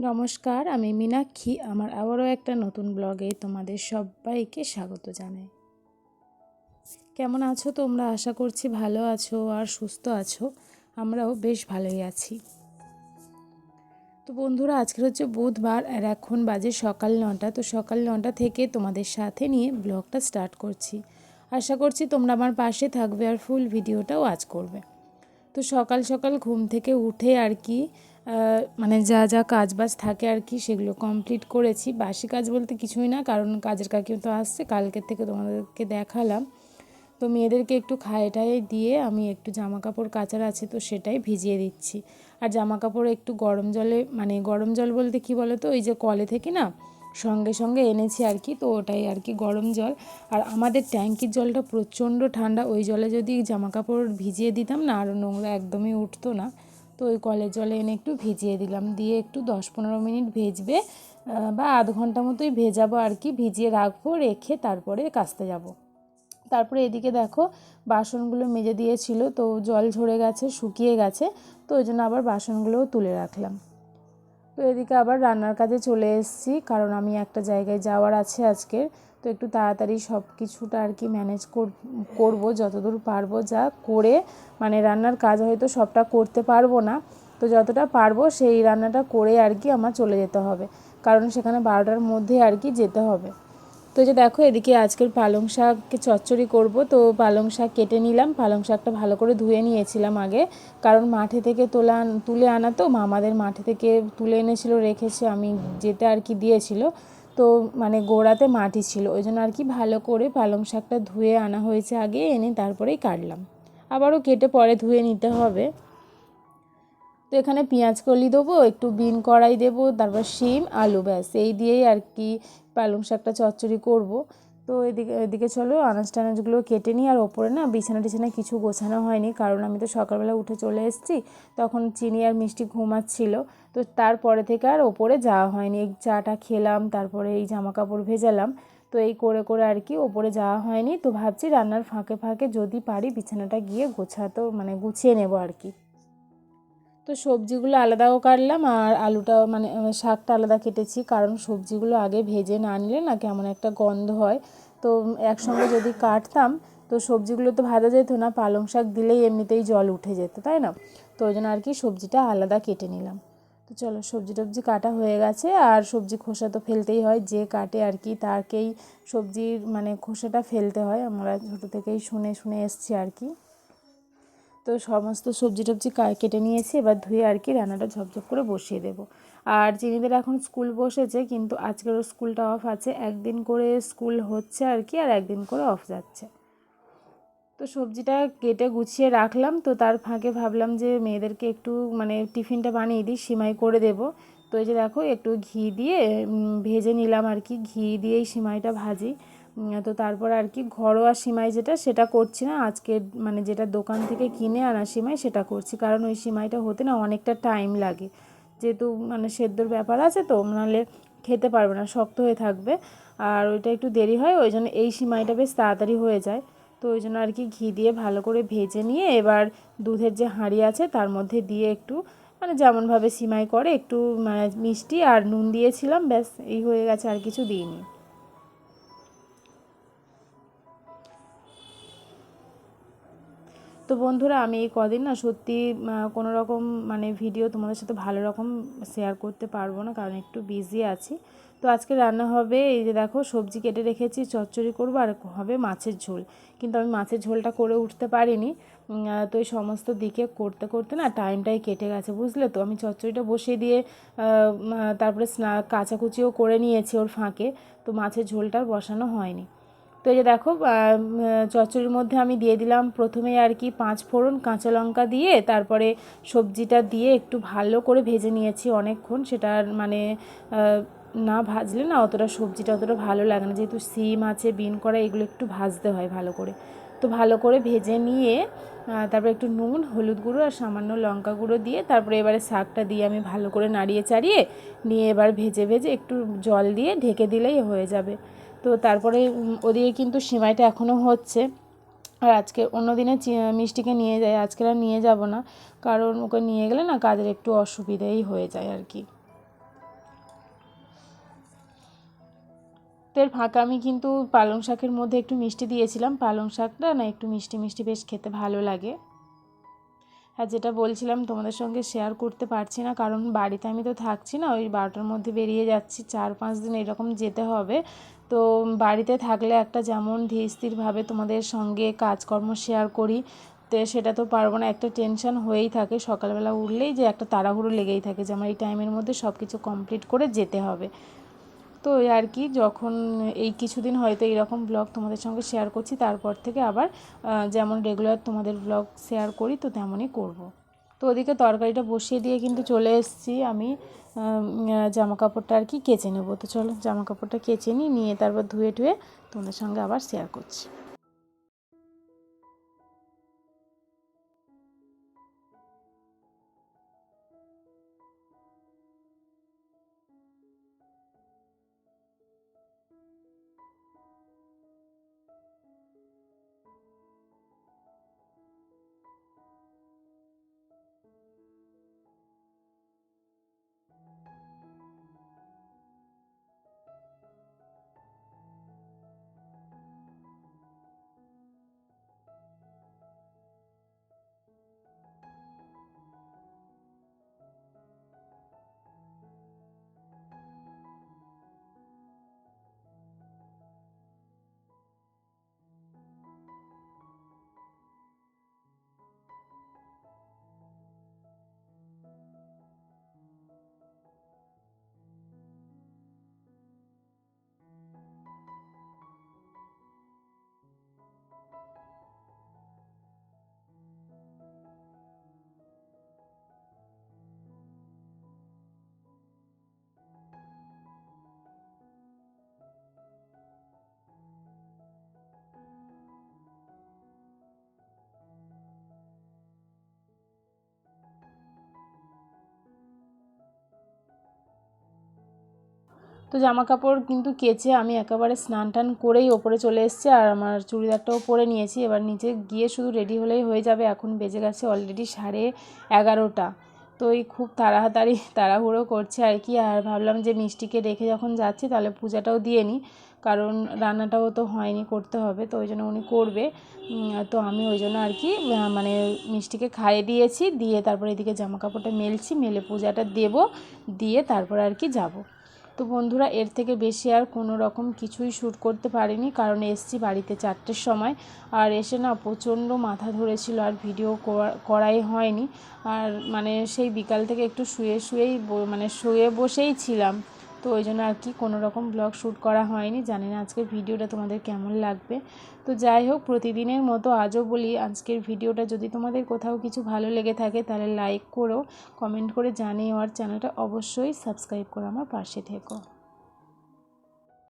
নমস্কার, আমি মীনাক্ষী। আমার আবারও একটা নতুন ব্লগে তোমাদের সবাইকে স্বাগত জানাই। কেমন আছো তোমরা? আশা করছি ভালো আছো আর সুস্থ আছো। আমরাও বেশ ভালোই আছি। তো বন্ধুরা, আজকের হচ্ছে বুধবার আর এখন বাজে সকাল 9টা। তো সকাল 9টা থেকে তোমাদের সাথে নিয়ে ব্লগটা স্টার্ট করছি। আশা করছি তোমরা আমার পাশে থাকবে আর ফুল ভিডিওটাও আজ করবে। তো সকাল সকাল ঘুম থেকে উঠে আর কি মানে যা যা কাজ বাজ থাকে আর কি সেগুলো কমপ্লিট করেছি। বাসি কাজ বলতে কিছুই না, কারণ কাজের কাকিও তো আসছে, কালকের থেকে তোমাদেরকে দেখালাম। তো মেয়েদেরকে একটু খাইয়ে টাইয়ে দিয়ে আমি একটু জামা কাপড় কাচার আছে তো সেটাই ভিজিয়ে দিচ্ছি। আর জামা কাপড় একটু গরম জলে, মানে গরম জল বলতে কি বলো তো, ওই যে কলে থেকে না সঙ্গে সঙ্গে এনেছি আর কি, তো ওটাই আর কি গরম জল। আর আমাদের ট্যাঙ্কির জলটা প্রচণ্ড ঠান্ডা, ওই জলে যদি জামা কাপড় ভিজিয়ে দিতাম না আরও নোংরা একদমই উঠতো না। তো ওই কলের জলে এনে একটু ভিজিয়ে দিলাম, দিয়ে একটু 10-15 মিনিট ভেজবে বা আধ ঘন্টা মতোই ভেজাবো আর কি, ভিজিয়ে রাখবো, রেখে তারপরে কাচতে যাব। তারপরে এদিকে দেখো বাসনগুলো মেজে দিয়েছিল, তো জল ঝরে গেছে, শুকিয়ে গেছে, তো ওই জন্য আবার বাসনগুলোও তুলে রাখলাম। তো এদিকে আবার রান্নার কাজে চলে এসেছি, কারণ আমি একটা জায়গায় যাওয়ার আছে আজকের। তো একটু তাড়াতাড়ি সব কিছুটা আর কি ম্যানেজ করবো যতদূর পারবো, যা করে মানে রান্নার কাজ হয়তো সবটা করতে পারবো না, তো যতটা পারবো সেই রান্নাটা করে আর কি আমার চলে যেতে হবে, কারণ সেখানে 12টার মধ্যে আর কি যেতে হবে। তো যে দেখো এদিকে আজকের পালং শাককে চচ্চড়ি করব, তো পালং শাক কেটে নিলাম। পালং শাকটা ভালো করে ধুয়ে নিয়েছিলাম আগে, কারণ মাঠে থেকে তুলে আনা, তো মামাদের মাঠে থেকে তুলে এনেছিল, রেখেছে, আমি যেতে আর কি দিয়েছিল, তো মানে গোড়াতে মাটি ছিল, ওই জন্য আর কি ভালো করে পালং শাকটা ধুয়ে আনা হয়েছে আগে, এনে তারপরেই কাটলাম। আবারও কেটে পরে ধুয়ে নিতে হবে। তো এখানে পেঁয়াজ কলি দেবো, একটু বিন কড়াই দেবো, তারপর শিম আলু, ব্যাস এই দিয়েই আর কি পালং শাকটা চচ্চড়ি করব। তো এদিকে চলো আনাজ টানাজগুলো কেটে নিই। আর ওপরে না বিছানা টিছানা কিছু গোছানো হয়নি, কারণ আমি তো সকালবেলা উঠে চলে এসেছি, তখন চিনি আর মিষ্টি ঘুমাচ্ছিল, তো তারপরে থেকে আর ওপরে যাওয়া হয়নি। এই চাটা খেলাম, তারপরে এই জামা কাপড় ভেজালাম, তো এই করে করে আর কি ওপরে যাওয়া হয়নি। তো ভাবছি রান্নার ফাঁকে ফাঁকে যদি পারি বিছানাটা গিয়ে গুছিয়ে নেব আর কি। তো সবজিগুলো আলাদাও কাটলাম, আর আলুটা মানে শাকটা আলাদা কেটেছি, কারণ সবজিগুলো আগে ভেজে না নিলে না কেমন একটা গন্ধ হয়। তো একসঙ্গে যদি কাটতাম তো সবজিগুলো তো ভাজা যেত না, পালং শাক দিলেই এমনিতেই জল উঠে যেত, তাই না? তো ওই জন্য আর কি সবজিটা আলাদা কেটে নিলাম। তো চলো সবজি টবজি কাটা হয়ে গেছে, আর সবজি খোসা তো ফেলতেই হয়, যে কাটে আর কি তাকেই সবজির মানে খোসাটা ফেলতে হয়, আমরা ছোটো থেকেই শুনে শুনে এসছি আর কি। তো সমস্ত সবজি টবজি কেটে নিয়েছি, এবার ধুয়ে আর কি রান্নাটা ঝপঝপ করে বসিয়ে দেবো। আর চিনিদের এখন স্কুল বসেছে, কিন্তু আজকেরও স্কুলটা অফ আছে, একদিন করে স্কুল হচ্ছে আর কি, আর একদিন করে অফ যাচ্ছে। তো সবজিটা কেটে গুছিয়ে রাখলাম, তো তার ফাঁকে ভাবলাম যে মেয়েদেরকে একটু মানে টিফিনটা বানিয়ে দিই, সিমাই করে দেব। তো এই যে দেখো একটু ঘি দিয়ে ভেজে নিলাম আর কি, ঘি দিয়েই সিমাইটা ভাজি। তো তারপর আর কি ঘরোয়া সিমাই যেটা, সেটা করছি না আজকে, মানে যেটা দোকান থেকে কিনে আনা সিমাই সেটা করছি, কারণ ওই সিমাইটা হতে না অনেকটা টাইম লাগে, যেহেতু মানে সেদ্ধর ব্যাপার আছে, তো নাহলে খেতে পারবে না, শক্ত হয়ে থাকবে, আর ওইটা একটু দেরি হয়, ওই জন্য এই সিমাইটা বেশ তাড়াতাড়ি হয়ে যায়। তো ওই জন্য আর কি ঘি দিয়ে ভালো করে ভেজে নিয়ে এবার দুধের যে হাঁড়ি আছে তার মধ্যে দিয়ে একটু মানে যেমনভাবে সিমাই করে একটু মানে মিষ্টি আর নুন দিয়েছিলাম, ব্যাস এই হয়ে গেছে, আর কিছু দিইনি। তো বন্ধুরা, আমি এই কদিন না সত্যি কোনো রকম মানে ভিডিও তোমাদের সাথে ভালো রকম শেয়ার করতে পারবো না, কারণ একটু বিজি আছি। তো আজকে রান্না হবে, এই যে দেখো সবজি কেটে রেখেছি, চচ্চড়ি করবো, আর হবে মাছের ঝোল, কিন্তু আমি মাছের ঝোলটা করে উঠতে পারিনি। তো এই সমস্ত দিকে করতে করতে না টাইমটাই কেটে গেছে, বুঝলে তো। আমি চচ্চড়িটা বসিয়ে দিয়ে তারপরে কাচাকুচিও করে নিয়েছি ওর ফাঁকে, তো মাছের ঝোলটা বসানো হয়নি। তো এই যে দেখো চচ্চড়ির মধ্যে আমি দিয়ে দিলাম প্রথমে আর কি 5 ফোড়ন, কাঁচা লঙ্কা দিয়ে তারপরে সবজিটা দিয়ে একটু ভালো করে ভেজে নিয়েছি অনেকক্ষণ, সেটা মানে না ভাজলে না অতটা সবজিটা অতটা ভালো লাগে না, যেহেতু সিম আছে, বিন করা, এগুলো একটু ভাজতে হয় ভালো করে। তো ভালো করে ভেজে নিয়ে তারপরে একটু নুন, হলুদ গুঁড়ো আর সামান্য লঙ্কা গুঁড়ো দিয়ে তারপরে এবারে শাকটা দিয়ে আমি ভালো করে নাড়িয়ে চাড়িয়ে নিয়ে এবার ভেজে ভেজে একটু জল দিয়ে ঢেকে দিলেই হয়ে যাবে। তো তারপরে ওদিকে কিন্তু সিমাইটা এখনও হচ্ছে। আর আজকে অন্য দিনে মিষ্টিকে নিয়ে যাই, আজকে আর নিয়ে যাব না, কারণ ওকে নিয়ে গেলে না কাজের একটু অসুবিধাই হয়ে যায় আর কি। মুহূর্তের ফাঁকা আমি কিন্তু পালং শাকের মধ্যে একটু মিষ্টি দিয়েছিলাম। পালং শাকটা না একটু মিষ্টি মিষ্টি বেশ খেতে ভালো লাগে। আর যেটা বলছিলাম তোমাদের সঙ্গে শেয়ার করতে পারছি না, কারণ বাড়িতে আমি তো থাকছি না, ওই 12টার মধ্যে বেরিয়ে যাচ্ছি, 4-5 দিন এরকম যেতে হবে। তো বাড়িতে থাকলে একটা যেমন ধীর স্থিরভাবে তোমাদের সঙ্গে কাজকর্ম শেয়ার করি, তো সেটা তো পারবো না। একটা টেনশন হয়েই থাকে, সকালবেলা উঠলেই যে একটা তাড়াহুড়ো লেগেই থাকে যে আমার এই টাইমের মধ্যে সব কিছু কমপ্লিট করে যেতে হবে। তো ওই আর কি, যখন এই কিছুদিন হয়তো এইরকম ব্লগ তোমাদের সঙ্গে শেয়ার করছি, তারপর থেকে আবার যেমন রেগুলার তোমাদের ব্লগ শেয়ার করি তো তেমনই করব। তো ওদিকে তরকারিটা বসিয়ে দিয়ে কিন্তু চলে এসেছি আমি জামা কাপড়টা আর কি কেচে নেবো। তো চলো জামা কাপড়টা কেচে নিয়ে তারপর ধুয়ে টুয়ে তোমাদের সঙ্গে আবার শেয়ার করছি। তো জামা কাপড় কিন্তু কেচে আমি একেবারে স্নান টান করেই ওপরে চলে এসেছি, আর আমার চুড়িদারটাও পরে নিয়েছি। এবার নিচে গিয়ে শুধু রেডি হলেই হয়ে যাবে। এখন বেজে গেছে অলরেডি 11:30। তো এই খুব তাড়াহুড়ো করছে আর কি। আর ভাবলাম যে মিষ্টিকে রেখে যখন যাচ্ছি তাহলে পূজাটাও দিয়ে নিই, কারণ রান্নাটাও তো হয়নি, করতে হবে। তো ওই জন্য উনি করবে। তো আমি ওই জন্য আর কি মানে মিষ্টিকে খাইয়ে দিয়েছি, দিয়ে তারপর এদিকে জামা কাপড়টা মেলছি, মেলে পূজাটা দেব, দিয়ে তারপর আর কি যাব। তো বন্ধুরা, এর থেকে বেশি আর কোনো রকম কিছুই শ্যুট করতে পারিনি, কারণ এসছি বাড়িতে 4টের সময়। আর এসে না প্রচণ্ড মাথা ধরেছিল, আর ভিডিও করাই হয়নি। আর মানে সেই বিকাল থেকে একটু শুয়ে বসেই ছিলাম। তো ওই জন্য আর কি কোনো রকম ব্লগ শ্যুট করা হয়নি। জানি না আজকের ভিডিওটা তোমাদের কেমন লাগবে। তো যাই হোক, প্রতিদিনের মতো আজও বলি, আজকের ভিডিওটা যদি তোমাদের কোথাও কিছু ভালো লেগে থাকে তাহলে লাইক করো, কমেন্ট করে জানিও, আর চ্যানেলটা অবশ্যই সাবস্ক্রাইব করে আমার পাশে থেকো।